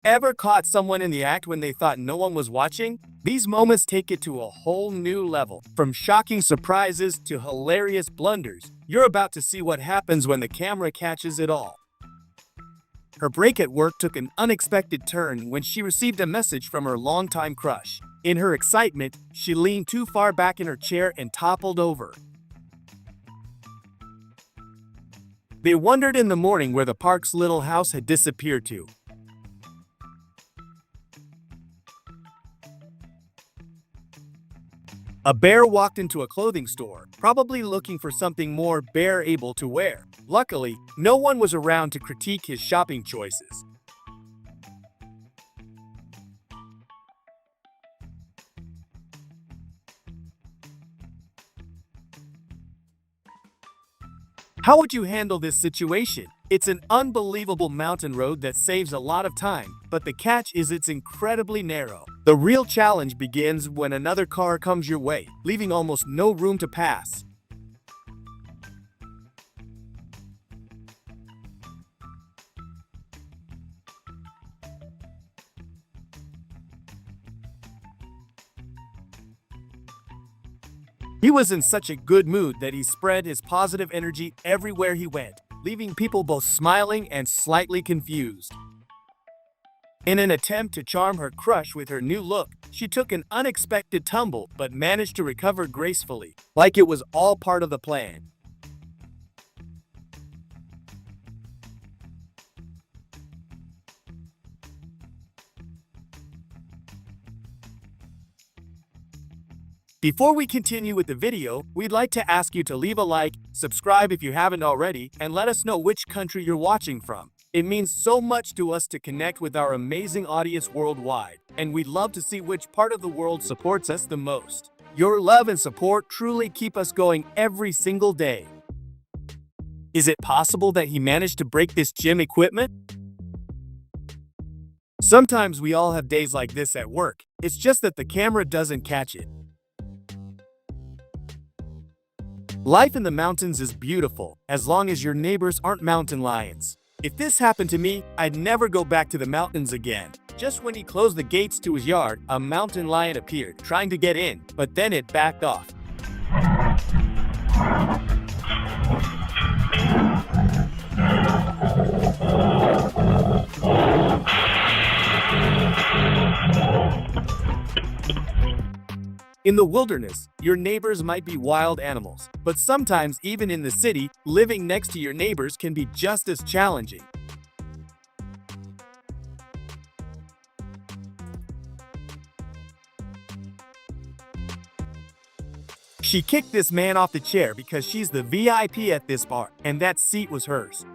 Ever caught someone in the act when they thought no one was watching? These moments take it to a whole new level. From shocking surprises to hilarious blunders, you're about to see what happens when the camera catches it all. Her break at work took an unexpected turn when she received a message from her longtime crush. In her excitement, she leaned too far back in her chair and toppled over. They wondered in the morning where the park's little house had disappeared to. A bear walked into a clothing store, probably looking for something more bear-able to wear. Luckily, no one was around to critique his shopping choices. How would you handle this situation? It's an unbelievable mountain road that saves a lot of time, but the catch is it's incredibly narrow. The real challenge begins when another car comes your way, leaving almost no room to pass. He was in such a good mood that he spread his positive energy everywhere he went, leaving people both smiling and slightly confused. In an attempt to charm her crush with her new look, she took an unexpected tumble but managed to recover gracefully, like it was all part of the plan. Before we continue with the video, we'd like to ask you to leave a like, subscribe if you haven't already, and let us know which country you're watching from. It means so much to us to connect with our amazing audience worldwide, and we'd love to see which part of the world supports us the most. Your love and support truly keep us going every single day. Is it possible that he managed to break this gym equipment? Sometimes we all have days like this at work. It's just that the camera doesn't catch it. Life in the mountains is beautiful, as long as your neighbors aren't mountain lions. If this happened to me, I'd never go back to the mountains again. Just when he closed the gates to his yard, a mountain lion appeared, trying to get in, but then it backed off. In the wilderness, your neighbors might be wild animals, but sometimes even in the city, living next to your neighbors can be just as challenging. She kicked this man off the chair because she's the VIP at this bar, and that seat was hers.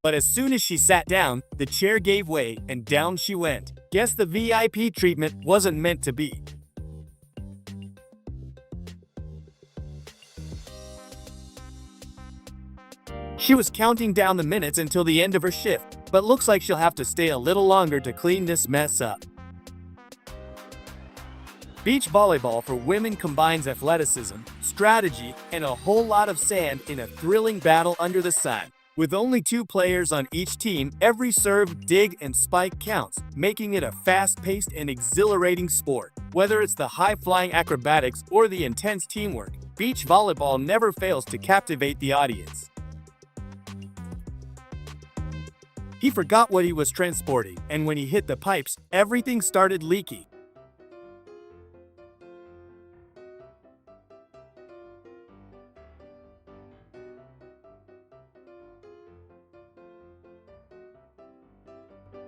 But as soon as she sat down, the chair gave way and down she went. Guess the VIP treatment wasn't meant to be. She was counting down the minutes until the end of her shift, but looks like she'll have to stay a little longer to clean this mess up. Beach volleyball for women combines athleticism, strategy, and a whole lot of sand in a thrilling battle under the sun. With only 2 players on each team, every serve, dig, and spike counts, making it a fast-paced and exhilarating sport. Whether it's the high-flying acrobatics or the intense teamwork, beach volleyball never fails to captivate the audience. He forgot what he was transporting, and when he hit the pipes, everything started leaking.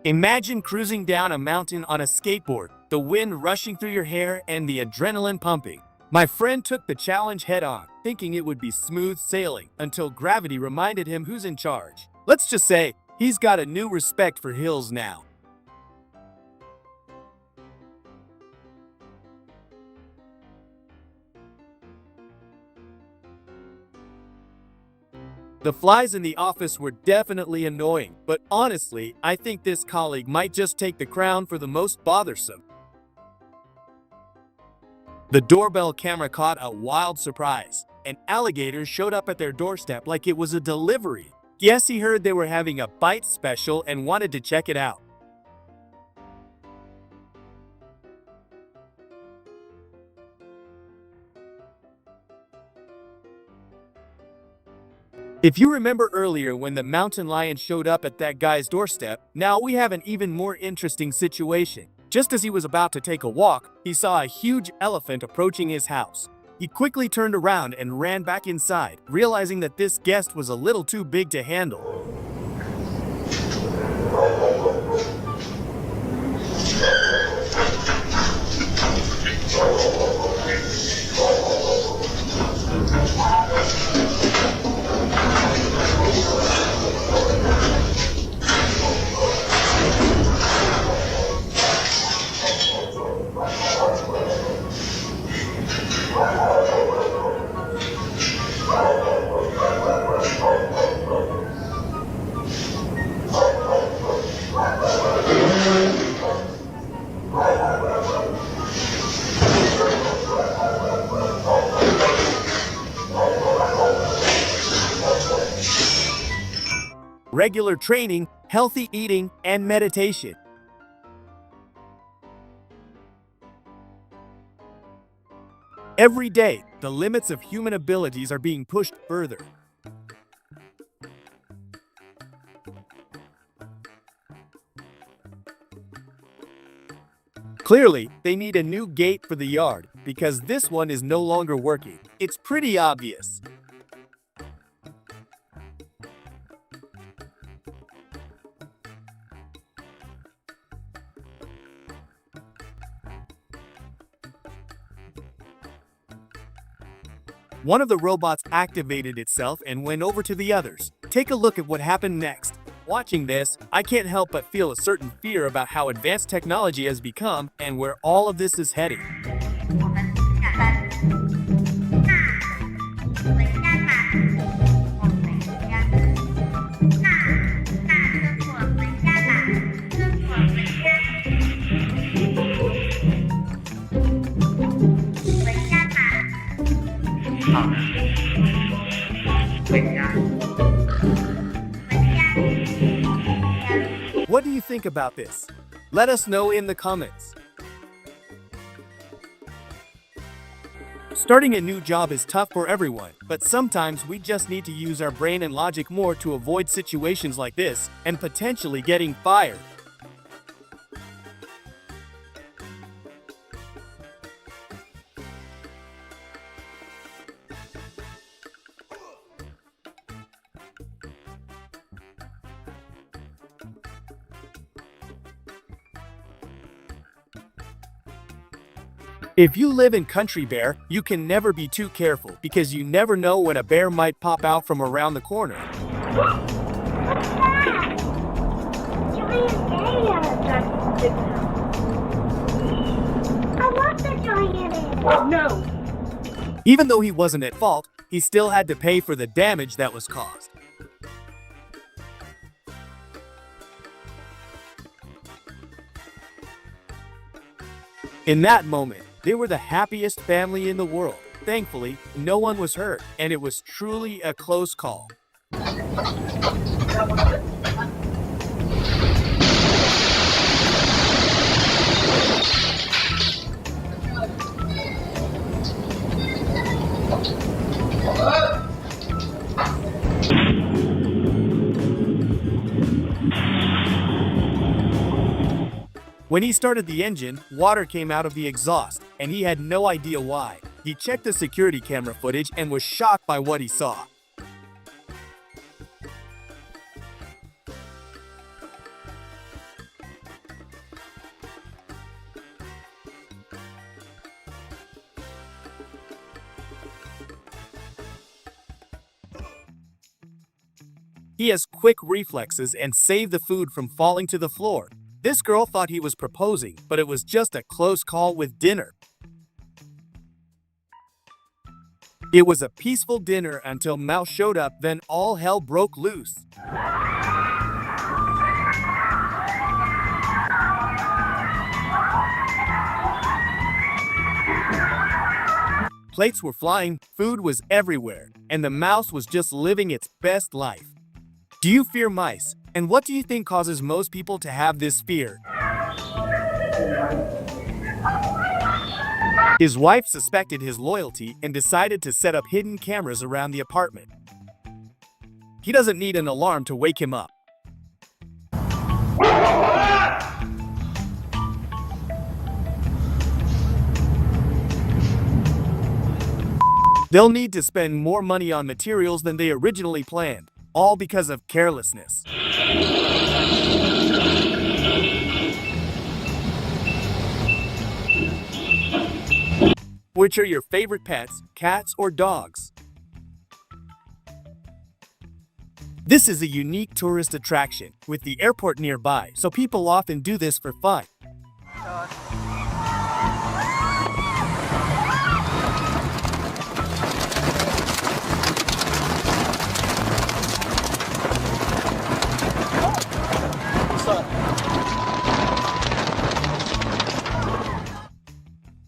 Imagine cruising down a mountain on a skateboard, the wind rushing through your hair and the adrenaline pumping. My friend took the challenge head on, thinking it would be smooth sailing, until gravity reminded him who's in charge. Let's just say, he's got a new respect for hills now. The flies in the office were definitely annoying, but honestly, I think this colleague might just take the crown for the most bothersome. The doorbell camera caught a wild surprise. An alligator showed up at their doorstep like it was a delivery. Yes, he heard they were having a bite special and wanted to check it out. If you remember earlier when the mountain lion showed up at that guy's doorstep, now we have an even more interesting situation. Just as he was about to take a walk, he saw a huge elephant approaching his house. He quickly turned around and ran back inside, realizing that this guest was a little too big to handle. Regular training, healthy eating, and meditation. Every day, the limits of human abilities are being pushed further. Clearly, they need a new gate for the yard because this one is no longer working. It's pretty obvious. One of the robots activated itself and went over to the others. Take a look at what happened next. Watching this, I can't help but feel a certain fear about how advanced technology has become and where all of this is heading. What do you think about this? Let us know in the comments. Starting a new job is tough for everyone, but sometimes we just need to use our brain and logic more to avoid situations like this and potentially getting fired. If you live in Country Bear, you can never be too careful because you never know when a bear might pop out from around the corner. No. Even though he wasn't at fault, he still had to pay for the damage that was caused. In that moment, they were the happiest family in the world. Thankfully, no one was hurt, and it was truly a close call. When he started the engine, water came out of the exhaust, and he had no idea why. He checked the security camera footage and was shocked by what he saw. He has quick reflexes and saved the food from falling to the floor. This girl thought he was proposing, but it was just a close call with dinner. It was a peaceful dinner until Mouse showed up, then all hell broke loose. Plates were flying, food was everywhere, and the mouse was just living its best life. Do you fear mice? And what do you think causes most people to have this fear? His wife suspected his loyalty and decided to set up hidden cameras around the apartment. He doesn't need an alarm to wake him up. They'll need to spend more money on materials than they originally planned, all because of carelessness. Which are your favorite pets, cats or dogs? This is a unique tourist attraction, with the airport nearby, so people often do this for fun.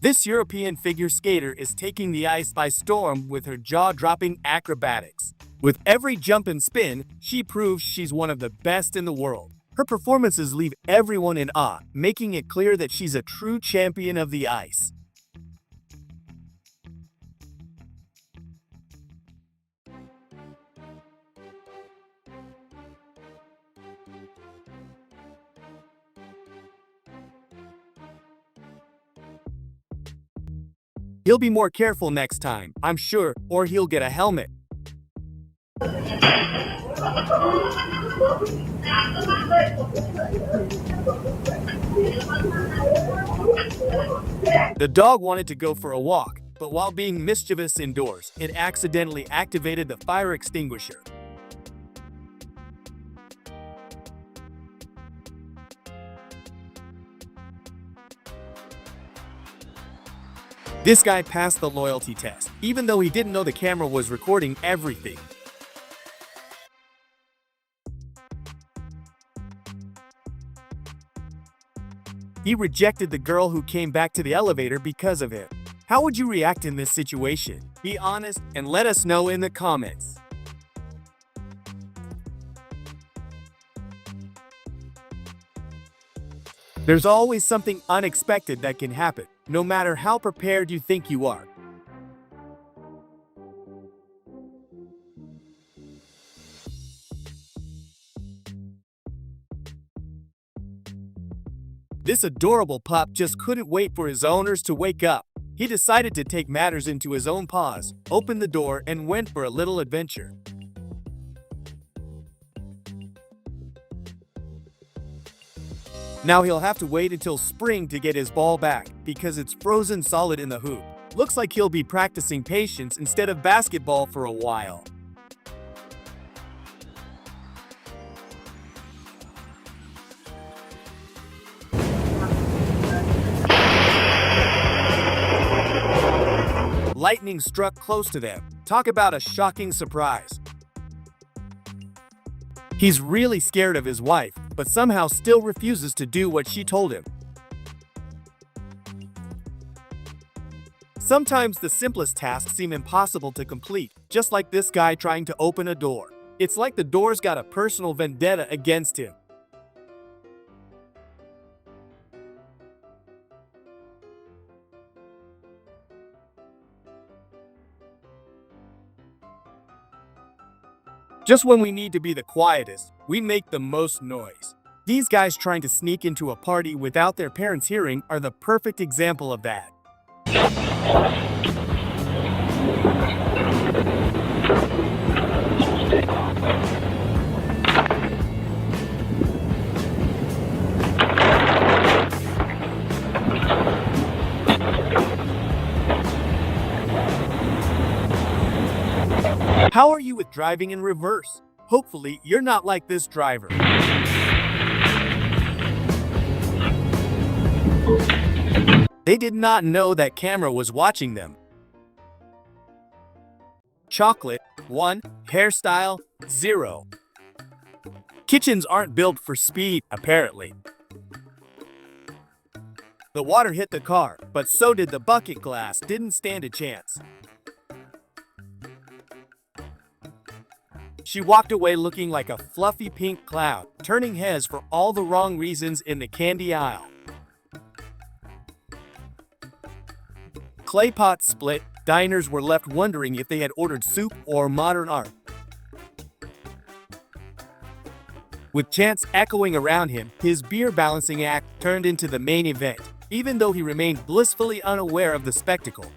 This European figure skater is taking the ice by storm with her jaw-dropping acrobatics. With every jump and spin, she proves she's one of the best in the world. Her performances leave everyone in awe, making it clear that she's a true champion of the ice. He'll be more careful next time, I'm sure, or he'll get a helmet. The dog wanted to go for a walk, but while being mischievous indoors, it accidentally activated the fire extinguisher. This guy passed the loyalty test, even though he didn't know the camera was recording everything. He rejected the girl who came back to the elevator because of it. How would you react in this situation? Be honest and let us know in the comments. There's always something unexpected that can happen, no matter how prepared you think you are. This adorable pup just couldn't wait for his owners to wake up. He decided to take matters into his own paws, opened the door, and went for a little adventure. Now he'll have to wait until spring to get his ball back, because it's frozen solid in the hoop. Looks like he'll be practicing patience instead of basketball for a while. Lightning struck close to them. Talk about a shocking surprise. He's really scared of his wife, but somehow still refuses to do what she told him. Sometimes the simplest tasks seem impossible to complete, just like this guy trying to open a door. It's like the door's got a personal vendetta against him. Just when we need to be the quietest, we make the most noise. These guys trying to sneak into a party without their parents hearing are the perfect example of that. How are you with driving in reverse? Hopefully, you're not like this driver. They did not know that camera was watching them. Chocolate, 1. Hairstyle, 0. Kitchens aren't built for speed, apparently. The water hit the car, but so did the bucket glass. Didn't stand a chance. She walked away looking like a fluffy pink cloud, turning heads for all the wrong reasons in the candy aisle. Clay pots split. Diners were left wondering if they had ordered soup or modern art. With chants echoing around him, his beer balancing act turned into the main event, even though he remained blissfully unaware of the spectacle.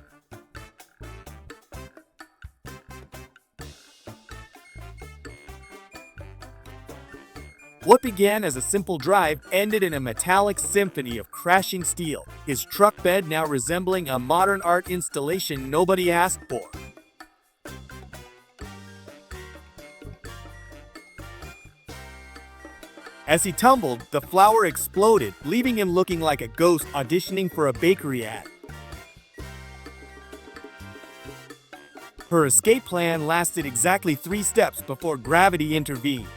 What began as a simple drive ended in a metallic symphony of crashing steel, his truck bed now resembling a modern art installation nobody asked for. As he tumbled, the flour exploded, leaving him looking like a ghost auditioning for a bakery ad. Her escape plan lasted exactly 3 steps before gravity intervened.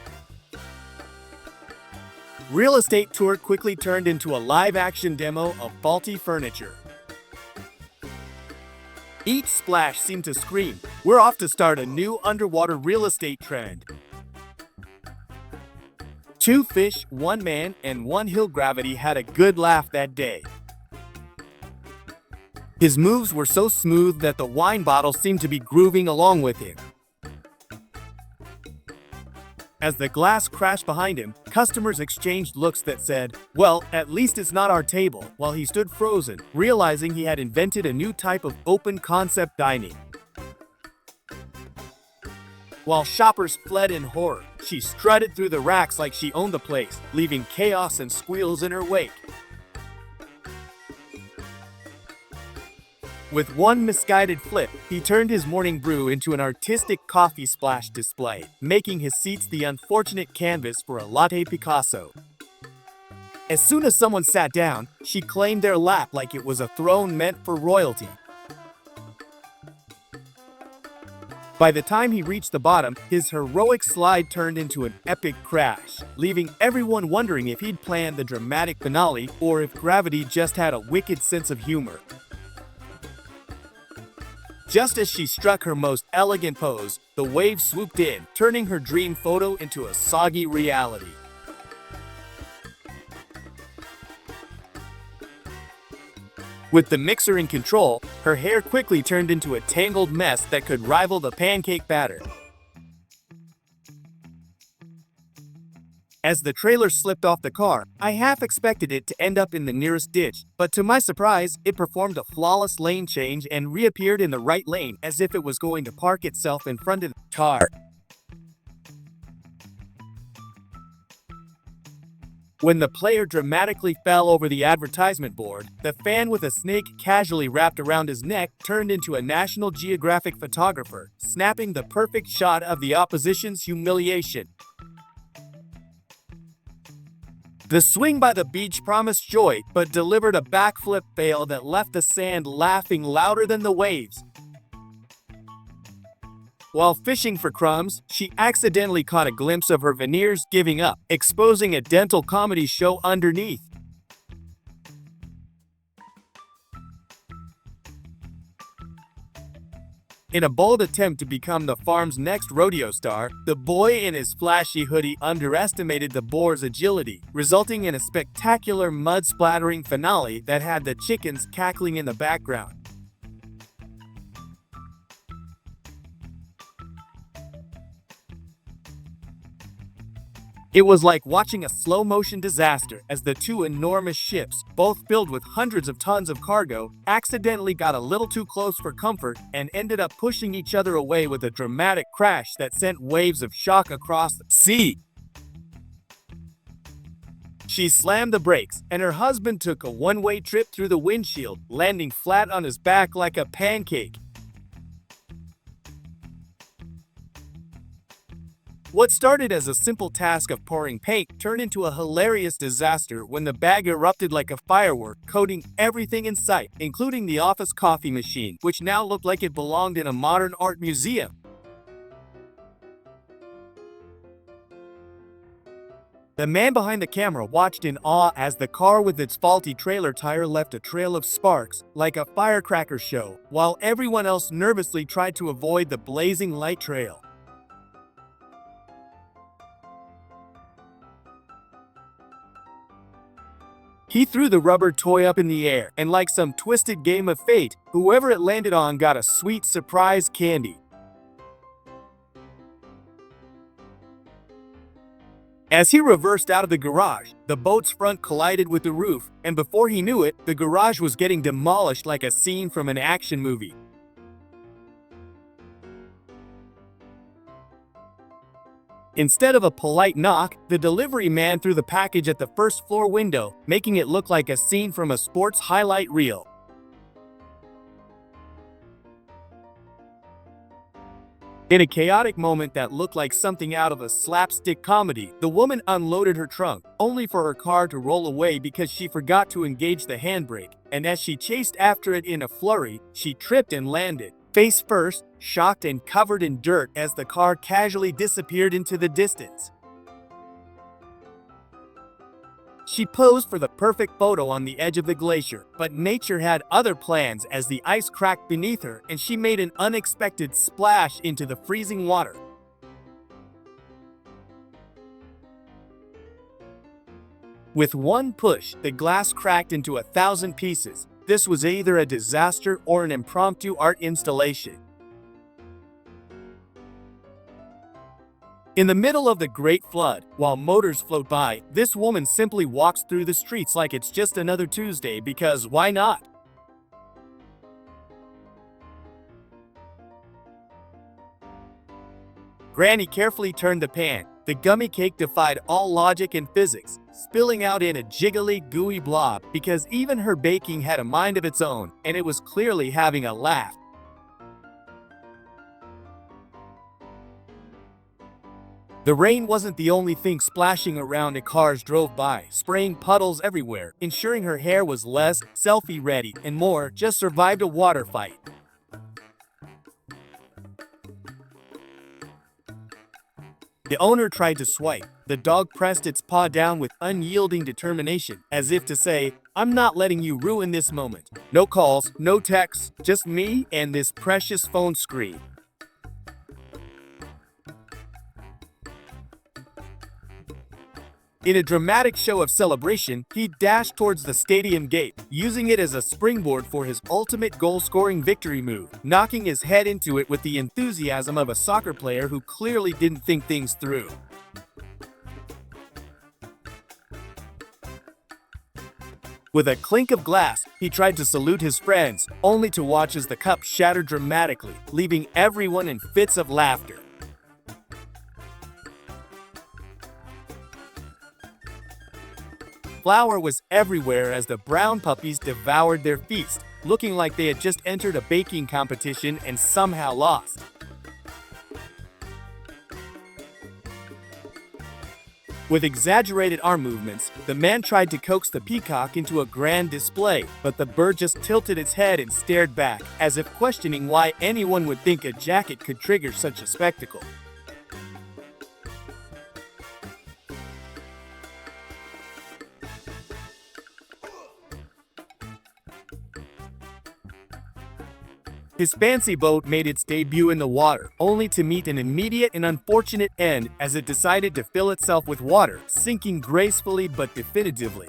Real estate tour quickly turned into a live-action demo of faulty furniture. Each splash seemed to scream, "We're off to start a new underwater real estate trend." 2 fish, 1 man, and 1 hill gravity had a good laugh that day. His moves were so smooth that the wine bottle seemed to be grooving along with him. As the glass crashed behind him, customers exchanged looks that said, "Well, at least it's not our table," while he stood frozen, realizing he had invented a new type of open-concept dining. While shoppers fled in horror, she strutted through the racks like she owned the place, leaving chaos and squeals in her wake. With one misguided flip, he turned his morning brew into an artistic coffee splash display, making his seats the unfortunate canvas for a latte Picasso. As soon as someone sat down, she claimed their lap like it was a throne meant for royalty. By the time he reached the bottom, his heroic slide turned into an epic crash, leaving everyone wondering if he'd planned the dramatic finale or if gravity just had a wicked sense of humor. Just as she struck her most elegant pose, the wave swooped in, turning her dream photo into a soggy reality. With the mixer in control, her hair quickly turned into a tangled mess that could rival the pancake batter. As the trailer slipped off the car, I half expected it to end up in the nearest ditch, but to my surprise, it performed a flawless lane change and reappeared in the right lane as if it was going to park itself in front of the car. When the player dramatically fell over the advertisement board, the fan with a snake casually wrapped around his neck turned into a National Geographic photographer, snapping the perfect shot of the opposition's humiliation. The swing by the beach promised joy, but delivered a backflip fail that left the sand laughing louder than the waves. While fishing for crumbs, she accidentally caught a glimpse of her veneers giving up, exposing a dental comedy show underneath. In a bold attempt to become the farm's next rodeo star, the boy in his flashy hoodie underestimated the boar's agility, resulting in a spectacular mud-splattering finale that had the chickens cackling in the background. It was like watching a slow-motion disaster as the 2 enormous ships, both filled with hundreds of tons of cargo, accidentally got a little too close for comfort and ended up pushing each other away with a dramatic crash that sent waves of shock across the sea. She slammed the brakes, and her husband took a one-way trip through the windshield, landing flat on his back like a pancake. What started as a simple task of pouring paint turned into a hilarious disaster when the bag erupted like a firework, coating everything in sight, including the office coffee machine, which now looked like it belonged in a modern art museum. The man behind the camera watched in awe as the car with its faulty trailer tire left a trail of sparks, like a firecracker show, while everyone else nervously tried to avoid the blazing light trail. He threw the rubber toy up in the air, and like some twisted game of fate, whoever it landed on got a sweet surprise candy. As he reversed out of the garage, the boat's front collided with the roof, and before he knew it, the garage was getting demolished like a scene from an action movie. Instead of a polite knock, the delivery man threw the package at the first floor window, making it look like a scene from a sports highlight reel. In a chaotic moment that looked like something out of a slapstick comedy, the woman unloaded her trunk, only for her car to roll away because she forgot to engage the handbrake, and as she chased after it in a flurry, she tripped and landed, face first, shocked and covered in dirt as the car casually disappeared into the distance. She posed for the perfect photo on the edge of the glacier, but nature had other plans as the ice cracked beneath her and she made an unexpected splash into the freezing water. With one push, the glass cracked into 1,000 pieces. This was either a disaster or an impromptu art installation. In the middle of the Great Flood, while motors float by, this woman simply walks through the streets like it's just another Tuesday because why not? Granny carefully turned the pan. The gummy cake defied all logic and physics, spilling out in a jiggly, gooey blob because even her baking had a mind of its own, and it was clearly having a laugh. The rain wasn't the only thing splashing around as cars drove by, spraying puddles everywhere, ensuring her hair was less selfie ready and more just survived a water fight. The owner tried to swipe. The dog pressed its paw down with unyielding determination, as if to say, "I'm not letting you ruin this moment." No calls, no texts, just me and this precious phone screen. In a dramatic show of celebration, he dashed towards the stadium gate, using it as a springboard for his ultimate goal-scoring victory move, knocking his head into it with the enthusiasm of a soccer player who clearly didn't think things through. With a clink of glass, he tried to salute his friends, only to watch as the cup shattered dramatically, leaving everyone in fits of laughter. Flour was everywhere as the brown puppies devoured their feast, looking like they had just entered a baking competition and somehow lost. With exaggerated arm movements, the man tried to coax the peacock into a grand display, but the bird just tilted its head and stared back, as if questioning why anyone would think a jacket could trigger such a spectacle. His fancy boat made its debut in the water, only to meet an immediate and unfortunate end as it decided to fill itself with water, sinking gracefully but definitively.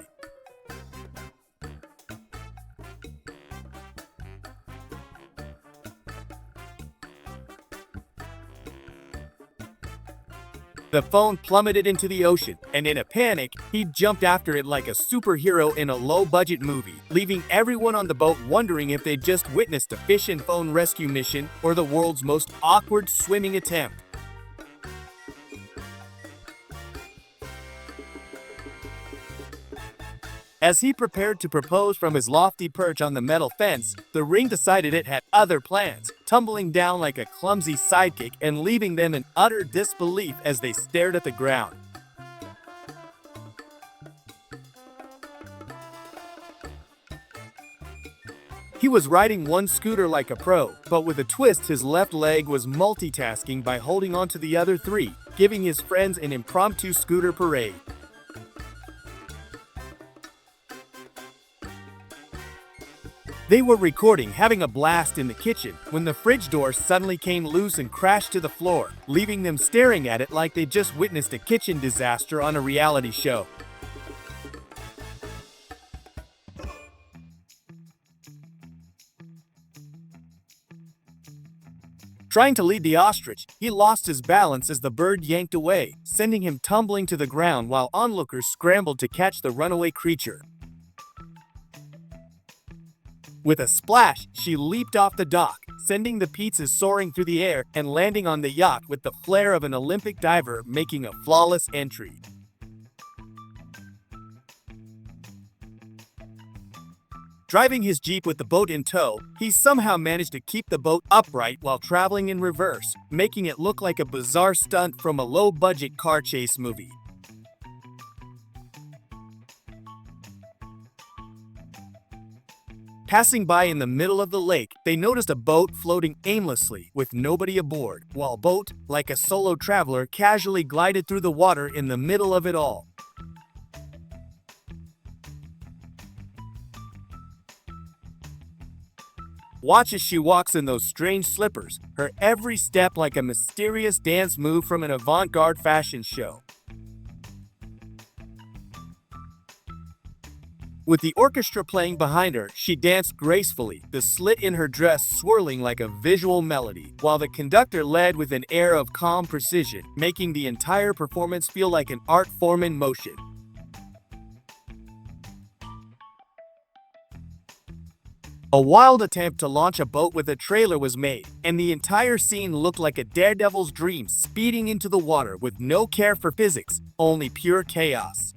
The phone plummeted into the ocean, and in a panic, he jumped after it like a superhero in a low-budget movie, leaving everyone on the boat wondering if they'd just witnessed a fish and phone rescue mission or the world's most awkward swimming attempt. As he prepared to propose from his lofty perch on the metal fence, the ring decided it had other plans, tumbling down like a clumsy sidekick and leaving them in utter disbelief as they stared at the ground. He was riding one scooter like a pro, but with a twist his left leg was multitasking by holding onto the other three, giving his friends an impromptu scooter parade. They were recording having a blast in the kitchen when the fridge door suddenly came loose and crashed to the floor, leaving them staring at it like they just witnessed a kitchen disaster on a reality show. Trying to lead the ostrich, he lost his balance as the bird yanked away, sending him tumbling to the ground while onlookers scrambled to catch the runaway creature. With a splash, she leaped off the dock, sending the pizzas soaring through the air and landing on the yacht with the flair of an Olympic diver making a flawless entry. Driving his Jeep with the boat in tow, he somehow managed to keep the boat upright while traveling in reverse, making it look like a bizarre stunt from a low-budget car chase movie. Passing by in the middle of the lake, they noticed a boat floating aimlessly with nobody aboard, while boat, like a solo traveler, casually glided through the water in the middle of it all. Watch as she walks in those strange slippers, her every step like a mysterious dance move from an avant-garde fashion show. With the orchestra playing behind her, she danced gracefully, the slit in her dress swirling like a visual melody, while the conductor led with an air of calm precision, making the entire performance feel like an art form in motion. A wild attempt to launch a boat with a trailer was made, and the entire scene looked like a daredevil's dream speeding into the water with no care for physics, only pure chaos.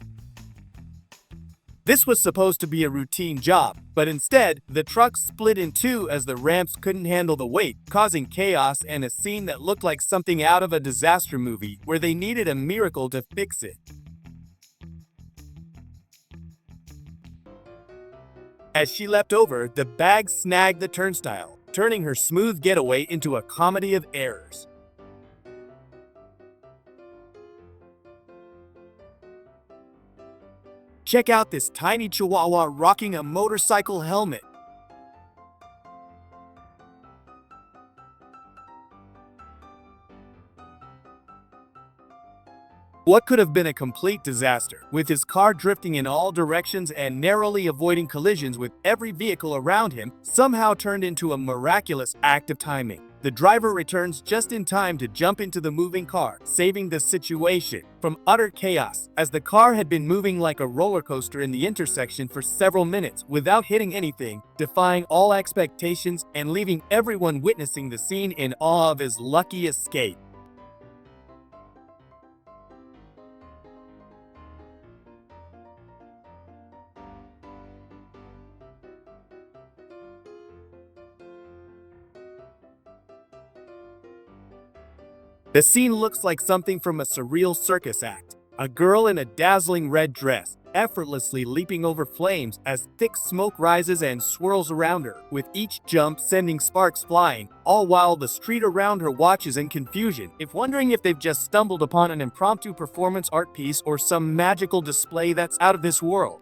This was supposed to be a routine job, but instead, the truck split in two as the ramps couldn't handle the weight, causing chaos and a scene that looked like something out of a disaster movie where they needed a miracle to fix it. As she leapt over, the bag snagged the turnstile, turning her smooth getaway into a comedy of errors. Check out this tiny chihuahua rocking a motorcycle helmet. What could have been a complete disaster, with his car drifting in all directions and narrowly avoiding collisions with every vehicle around him, somehow turned into a miraculous act of timing. The driver returns just in time to jump into the moving car, saving the situation from utter chaos, as the car had been moving like a roller coaster in the intersection for several minutes without hitting anything, defying all expectations and leaving everyone witnessing the scene in awe of his lucky escape. The scene looks like something from a surreal circus act. A girl in a dazzling red dress, effortlessly leaping over flames as thick smoke rises and swirls around her, with each jump sending sparks flying, all while the street around her watches in confusion, wondering if they've just stumbled upon an impromptu performance art piece or some magical display that's out of this world.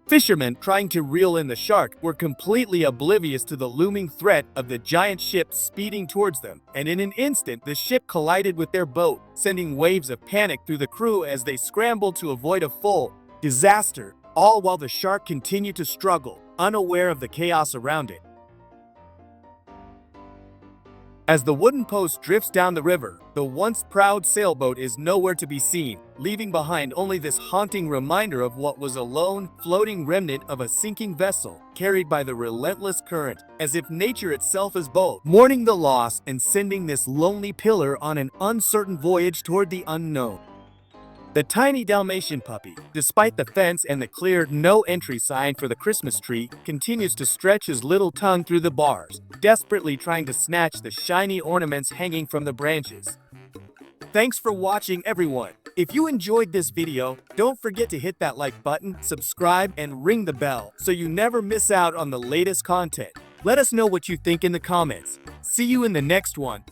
Fishermen trying to reel in the shark were completely oblivious to the looming threat of the giant ship speeding towards them, and in an instant the ship collided with their boat, sending waves of panic through the crew as they scrambled to avoid a full disaster, all while the shark continued to struggle, unaware of the chaos around it. As the wooden post drifts down the river, the once proud sailboat is nowhere to be seen, leaving behind only this haunting reminder of what was a lone, floating remnant of a sinking vessel, carried by the relentless current, as if nature itself is both mourning the loss and sending this lonely pillar on an uncertain voyage toward the unknown. The tiny Dalmatian puppy, despite the fence and the clear no entry sign for the Christmas tree, continues to stretch his little tongue through the bars, desperately trying to snatch the shiny ornaments hanging from the branches. Thanks for watching, everyone. If you enjoyed this video, don't forget to hit that like button, subscribe, and ring the bell so you never miss out on the latest content. Let us know what you think in the comments. See you in the next one.